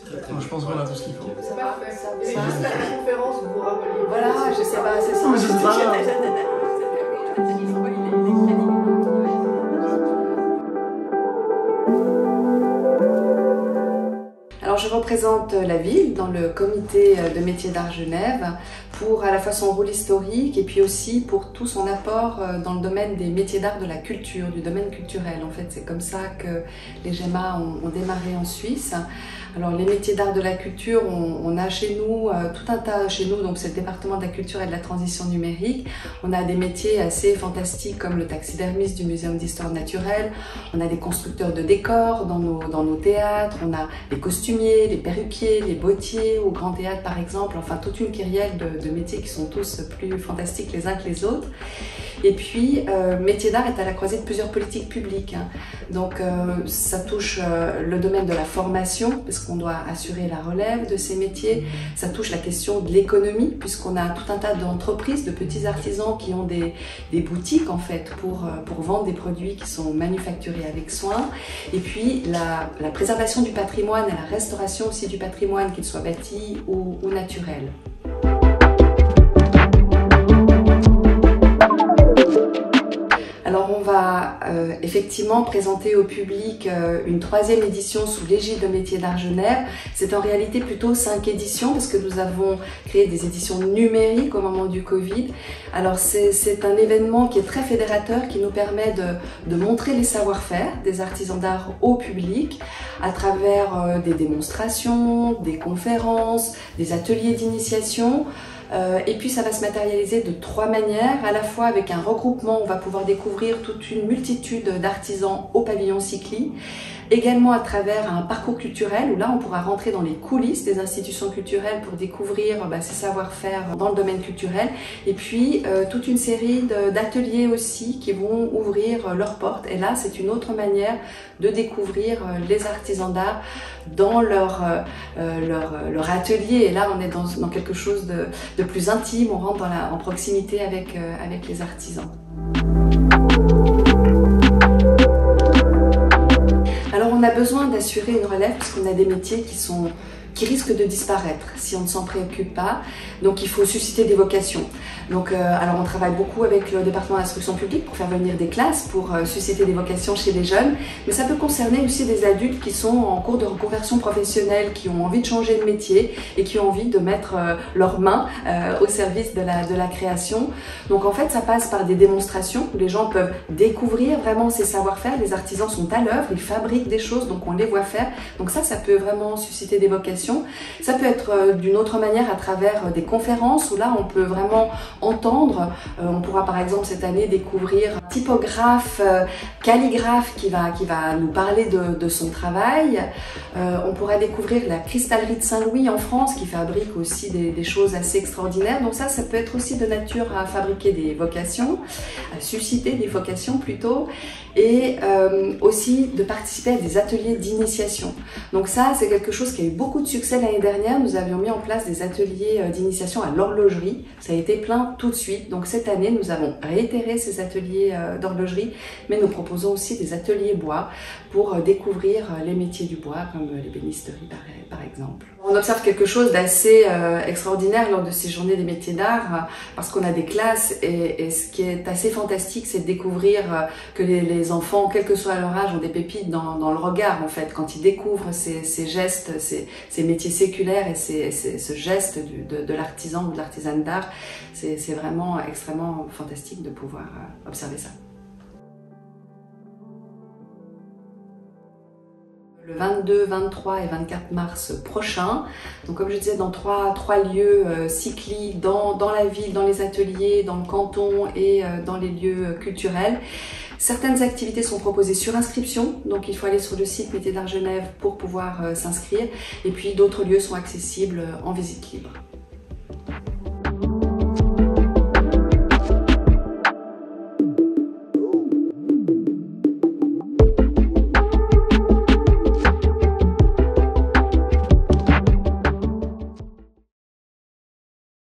Je pense qu'on a tout ce qu'il faut. C'est parfait. C'est juste la conférence, vous vous rappelez. Voilà, je sais pas, c'est ça. Je sais pas. Alors je représente la ville dans le comité de métiers d'art Genève pour à la fois son rôle historique et puis aussi pour tout son apport dans le domaine des métiers d'art de la culture, du domaine culturel. En fait, c'est comme ça que les GEMA ont démarré en Suisse. Alors les métiers d'art de la culture, on a chez nous tout un tas chez nous, donc c'est le département de la culture et de la transition numérique. On a des métiers assez fantastiques comme le taxidermiste du Muséum d'histoire naturelle, on a des constructeurs de décors dans nos théâtres, on a des costumiers, les perruquiers, les bottiers au Grand Théâtre par exemple, enfin toute une kyrielle de métiers qui sont tous plus fantastiques les uns que les autres. Et puis, métier d'art est à la croisée de plusieurs politiques publiques. Donc, ça touche le domaine de la formation, parce qu'on doit assurer la relève de ces métiers. Ça touche la question de l'économie, puisqu'on a tout un tas d'entreprises, de petits artisans qui ont des boutiques, en fait, pour vendre des produits qui sont manufacturés avec soin. Et puis, la préservation du patrimoine et la restauration aussi du patrimoine, qu'il soit bâti ou naturel. Alors on va effectivement présenter au public une 3e édition sous l'égide de Métiers d'Art Genève. C'est en réalité plutôt 5 éditions parce que nous avons créé des éditions numériques au moment du Covid. Alors c'est un événement qui est très fédérateur, qui nous permet de montrer les savoir-faire des artisans d'art au public à travers des démonstrations, des conférences, des ateliers d'initiation. Et puis ça va se matérialiser de 3 manières, à la fois avec un regroupement, on va pouvoir découvrir toute une multitude d'artisans au pavillon Cycli, également à travers un parcours culturel où là on pourra rentrer dans les coulisses des institutions culturelles pour découvrir ces savoir-faire dans le domaine culturel, et puis toute une série d'ateliers aussi qui vont ouvrir leurs portes, et là c'est une autre manière de découvrir les artisans d'art dans leur atelier, et là on est dans quelque chose de plus intime, on rentre en proximité avec les artisans. Alors on a besoin d'assurer une relève parce qu'on a des métiers qui risquent de disparaître si on ne s'en préoccupe pas, donc il faut susciter des vocations. Donc, alors on travaille beaucoup avec le département d'instruction publique pour faire venir des classes, pour susciter des vocations chez les jeunes, mais ça peut concerner aussi des adultes qui sont en cours de reconversion professionnelle, qui ont envie de changer de métier et qui ont envie de mettre leurs mains au service de la création. Donc en fait ça passe par des démonstrations où les gens peuvent découvrir vraiment ces savoir-faire, les artisans sont à l'œuvre, ils fabriquent des choses, donc on les voit faire, donc ça peut vraiment susciter des vocations. Ça peut être d'une autre manière à travers des conférences où là on peut vraiment entendre, on pourra par exemple cette année découvrir un typographe, calligraphe qui va nous parler de son travail. On pourra découvrir la cristallerie de Saint-Louis en France qui fabrique aussi des choses assez extraordinaires. Donc ça peut être aussi de nature à fabriquer des vocations, à susciter des vocations plutôt, et aussi de participer à des ateliers d'initiation. Donc ça c'est quelque chose qui a eu beaucoup de succès l'année dernière. Nous avions mis en place des ateliers d'initiation à l'horlogerie, ça a été plein tout de suite. Donc cette année nous avons réitéré ces ateliers d'horlogerie, mais nous proposons aussi des ateliers bois pour découvrir les métiers du bois comme l'ébénisterie par exemple. On observe quelque chose d'assez extraordinaire lors de ces journées des métiers d'art parce qu'on a des classes, et ce qui est assez fantastique c'est de découvrir que les enfants, quel que soit leur âge, ont des pépites dans le regard en fait quand ils découvrent ces gestes, ces métiers séculaires et ce geste de l'artisan ou de l'artisane d'art. C'est vraiment extrêmement fantastique de pouvoir observer ça. Le 22, 23 et 24 mars prochain, donc comme je disais dans trois lieux Cycli, dans la ville, dans les ateliers, dans le canton et dans les lieux culturels. Certaines activités sont proposées sur inscription, donc il faut aller sur le site Métiers d'Art Genève pour pouvoir s'inscrire, et puis d'autres lieux sont accessibles en visite libre.